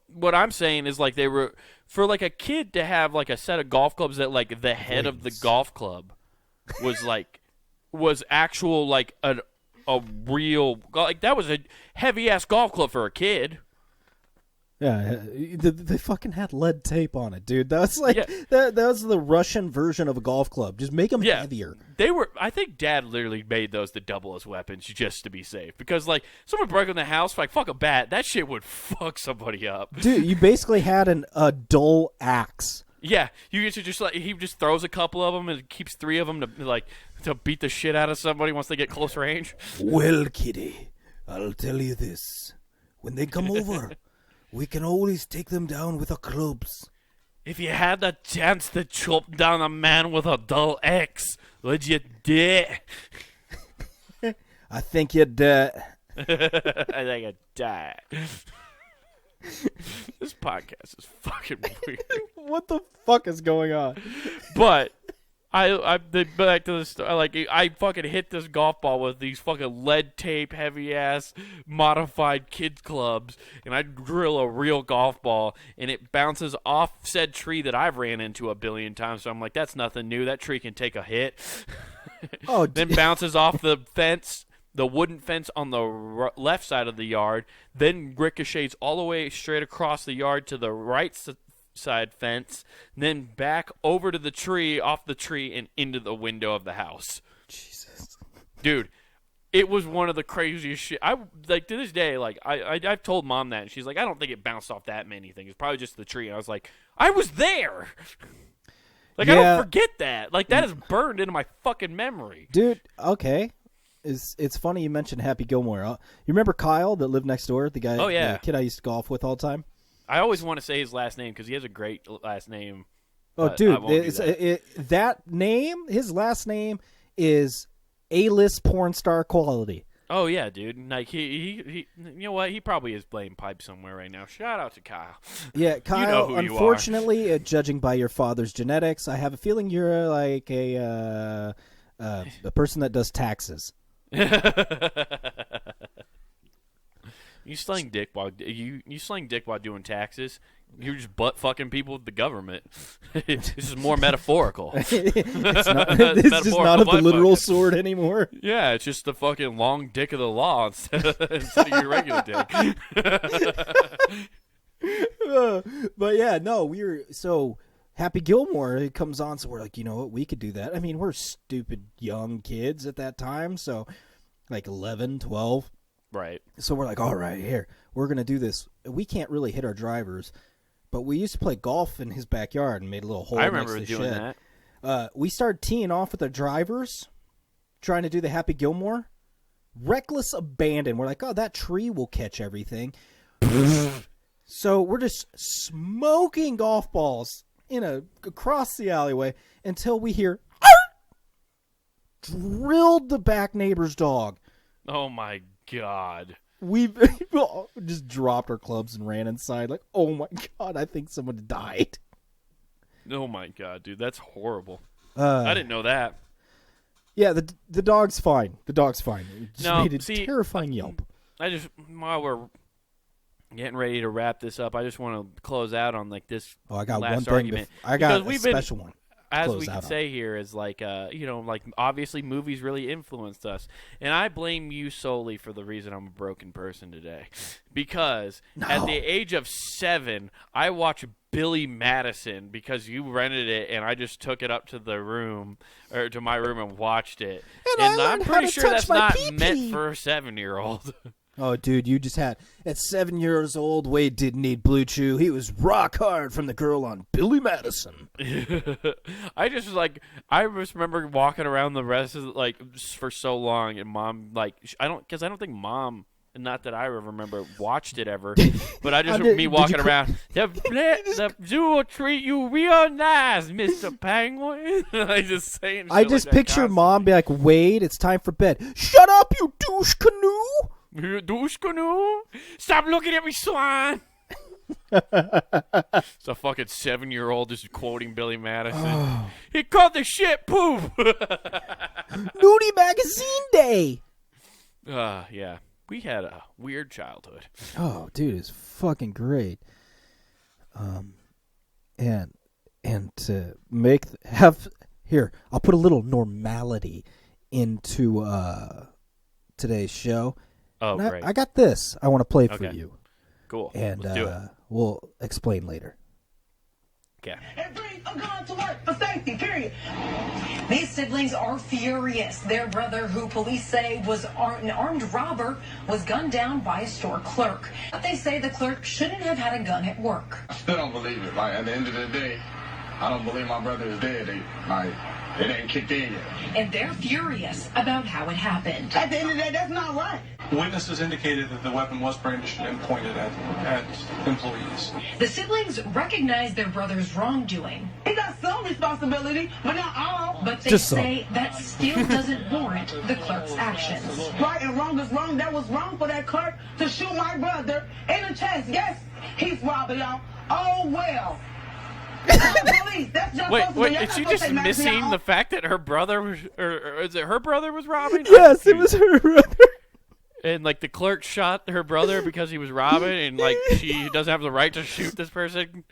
what I'm saying is they were for a kid to have a set of golf clubs that the head of the golf club was was actual a real that was a heavy ass golf club for a kid. Yeah, they fucking had lead tape on it, dude. That was that was the Russian version of a golf club. Just make them heavier. They were. I think Dad literally made those to double as weapons just to be safe. Because someone broke in the house, fuck a bat, that shit would fuck somebody up. Dude, you basically had a dull axe. Yeah, you get to just he just throws a couple of them and keeps 3 of them to beat the shit out of somebody once they get close range. Well, kitty, I'll tell you this: when they come over. We can always take them down with our clubs. If you had the chance to chop down a man with a dull axe, would you do it? I think you'd die. I think I'd die. This podcast is fucking weird. What the fuck is going on? But back to the story. I fucking hit this golf ball with these fucking lead tape, heavy ass modified kids clubs, and I drill a real golf ball, and it bounces off said tree that I've ran into a billion times. So I'm like, that's nothing new. That tree can take a hit. Oh, then bounces off the fence, the wooden fence on the left side of the yard, then ricochets all the way straight across the yard to the right side fence, then back over to the tree, off the tree, and into the window of the house. Jesus, dude, it was one of the craziest shit. I to this day, I've told Mom that, and she's like, I don't think it bounced off that many things. It's probably just the tree. And I was like, I was there. I don't forget that. That is burned into my fucking memory, dude. Okay, it's funny you mentioned Happy Gilmore. You remember Kyle that lived next door? The guy, Oh, yeah. the kid I used to golf with all the time. I always want to say his last name because he has a great last name. Oh, I dude, won't do that. that name, his last name is A-list porn star quality. Oh yeah, dude. Like he you know what? He probably is playing pipe somewhere right now. Shout out to Kyle. Yeah, Kyle. You know who you unfortunately, judging by your father's genetics, I have a feeling you're like a person that does taxes. You sling dick while doing taxes. You're just butt fucking people with the government. This is more metaphorical. It's just not a literal sword anymore. Yeah, it's just the fucking long dick of the law instead of your regular dick. But yeah, no, we were so Happy Gilmore. It comes on, so we're like, you know what, we could do that. I mean, we're stupid young kids at that time, so like 11, 12. Right. So we're like, all right, here, we're going to do this. We can't really hit our drivers, but we used to play golf in his backyard and made a little hole I next remember to the doing shed. that. We started teeing off with the drivers, trying to do the Happy Gilmore. Reckless abandon. We're like, oh, that tree will catch everything. So we're just smoking golf balls across the alleyway until we hear drilled the back neighbor's dog. Oh my God. We just dropped our clubs and ran inside like, oh my God, I think someone died. Oh my God, dude, that's horrible. I didn't know that. Yeah, the dog's fine. The dog's fine. It just made a terrifying yelp. While we're getting ready to wrap this up, I just want to close out on like this. Oh, I got last one thing. argument. I got a special one. As we can say here is like, like obviously movies really influenced us. And I blame you solely for the reason I'm a broken person today. Because at the age of 7, I watched Billy Madison because you rented it and I just took it up to the room or to my room and watched it. And I'm pretty sure that's not meant for a 7-year-old. Oh, dude, you just had at 7 years old. Wade didn't need Blue Chew. He was rock hard from the girl on Billy Madison. I just remember walking around the rest of for so long, and Mom I don't think Mom. Not that I remember watched it ever, but I just me walking around. The zoo will treat you real nice, Mr. Penguin. I just picture Mom be like, Wade, it's time for bed. Shut up, you douche canoe. You douche canoe. Stop looking at me, swine. It's a fucking 7-year-old just quoting Billy Madison. Oh. He called the shit poop. Nudie magazine day. Yeah. We had a weird childhood. Oh, dude, it's fucking great. And to here, I'll put a little normality into today's show. Oh, great. I got this I want to play for you. Cool. And let's do it. We'll explain later. Okay. I'm going to work for safety, period. These siblings are furious. Their brother, who police say was an armed robber, was gunned down by a store clerk. But they say the clerk shouldn't have had a gun at work. I still don't believe it. Like, at the end of the day, I don't believe my brother is dead. It ain't kicked in yet. And they're furious about how it happened. At the end of the day, that's not right. Witnesses indicated that the weapon was brandished and pointed at employees. The siblings recognize their brother's wrongdoing. He got some responsibility, but not all. But they say that still doesn't warrant the clerk's actions. Right and wrong is wrong. That was wrong for that clerk to shoot my brother in the chest. Yes, he's robbing y'all. Oh, well. Wait, is she just missing the fact that her brother was, or is it her brother was robbing? Yes, it was her brother. And the clerk shot her brother because he was robbing, and she doesn't have the right to shoot this person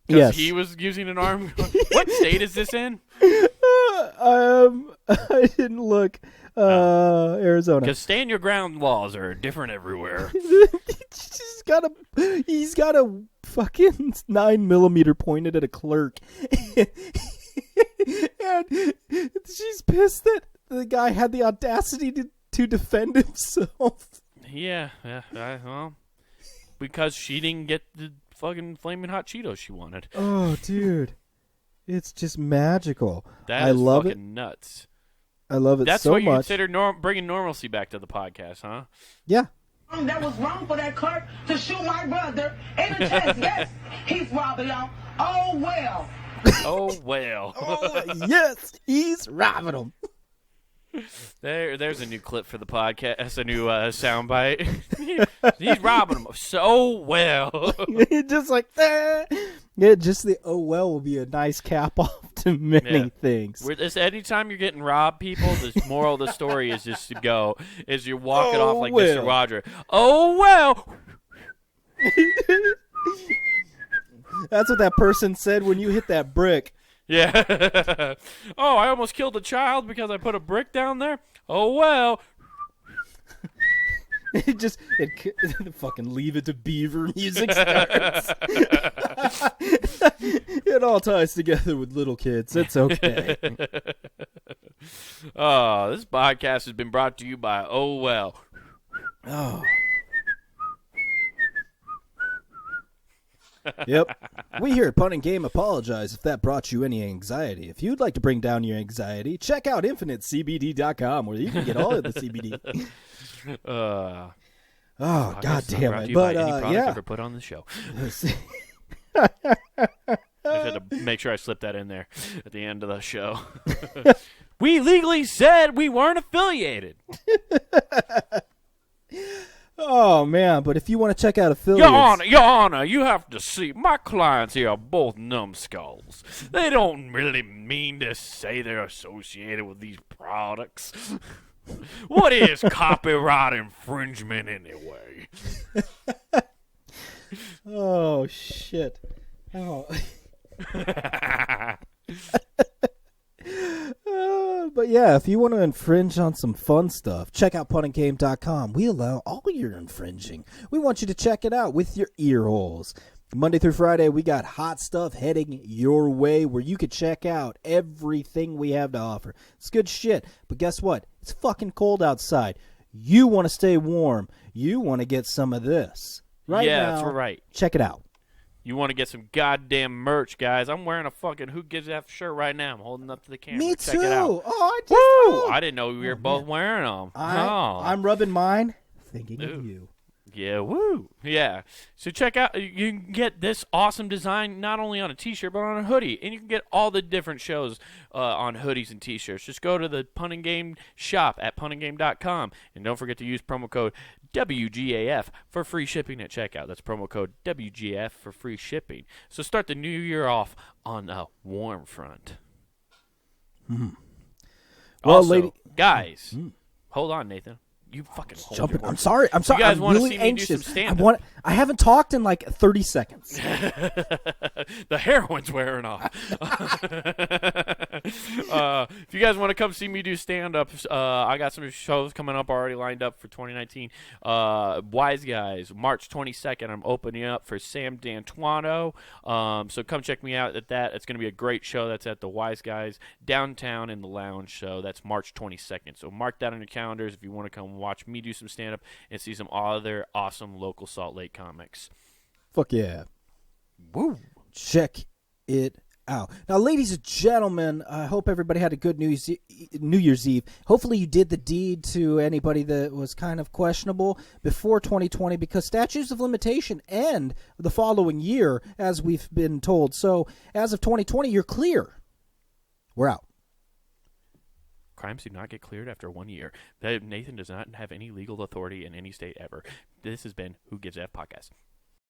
because he was using an arm. What state is this in? I didn't look. Arizona. Because stand your ground laws are different everywhere. He's got a fucking 9mm pointed at a clerk, and she's pissed that the guy had the audacity to defend himself. Yeah, well, because she didn't get the fucking flaming hot Cheetos she wanted. Oh, dude, it's just magical. I love fucking nuts. I love it That's so what you much. consider bringing normalcy back to the podcast, huh? Yeah. That was wrong for that clerk to shoot my brother in the chest. Yes, he's robbing y'all. Oh, well. Oh, well. Oh, yes, he's robbing them. There's a new clip for the podcast. That's a new soundbite. He's robbing them so well. Just like that. Yeah, just the oh well will be a nice cap off to many things. Anytime you're getting robbed, people, the moral of the story is just to go, is you're walking off like Mr. Roger. Oh, well. That's what that person said when you hit that brick. Yeah. Oh, I almost killed a child because I put a brick down there? Oh, well. It fucking Leave It to Beaver music starts. It all ties together with little kids. It's okay. Oh, this podcast has been brought to you by Oh, well. Oh. Yep. We here at Pun and Game apologize if that brought you any anxiety. If you'd like to bring down your anxiety, check out InfiniteCBD.com where you can get all of the CBD. Oh, God damn it. But, any product yeah. ever put on the show. I just had to make sure I slipped that in there at the end of the show. We legally said we weren't affiliated. Oh, man, but if you want to check out affiliates... Your Honor, you have to see, my clients here are both numbskulls. They don't really mean to say they're associated with these products. What is copyright infringement anyway? Oh, shit. Oh. But yeah, if you want to infringe on some fun stuff, check out punandgame.com. We allow all your infringing. We want you to check it out with your ear holes. Monday through Friday, we got hot stuff heading your way where you can check out everything we have to offer. It's good shit. But guess what? It's fucking cold outside. You want to stay warm. You want to get some of this. Right yeah, now, that's right. Check it out. You want to get some goddamn merch, guys. I'm wearing a fucking Who Gives F shirt right now. I'm holding up to the camera. Me Check too. it out. Oh, I didn't know we were both wearing them. I'm rubbing mine, thinking of you. Yeah, woo. Yeah. So check out, you can get this awesome design not only on a t-shirt, but on a hoodie. And you can get all the different shows on hoodies and t-shirts. Just go to the Pun and Game shop at punandgame.com. And don't forget to use promo code WGAF for free shipping at checkout. That's promo code WGAF for free shipping. So start the new year off on a warm front. Well, Also, guys, hold on, Nathan. You fucking hold jumping. your I'm sorry. I'm sorry. You guys I'm want to really see me do some anxious. stand-up? I haven't talked in like 30 seconds. The heroin's wearing off. If you guys want to come see me do stand-up, I got some shows coming up already lined up for 2019. Wise Guys, March 22nd, I'm opening up for Sam D'Antuono. So come check me out at that. It's going to be a great show. That's at the Wise Guys downtown in the Lounge show. That's March 22nd. So mark that on your calendars if you want to come watch me do some stand-up and see some other awesome local Salt Lake comics. Fuck yeah. Woo. Check it out. Now, ladies and gentlemen, I hope everybody had a good New Year's Eve. Hopefully you did the deed to anybody that was kind of questionable before 2020 because statutes of limitation end the following year, as we've been told. So as of 2020, you're clear. We're out. Crimes do not get cleared after 1 year. Nathan does not have any legal authority in any state ever. This has been Who Gives F Podcast.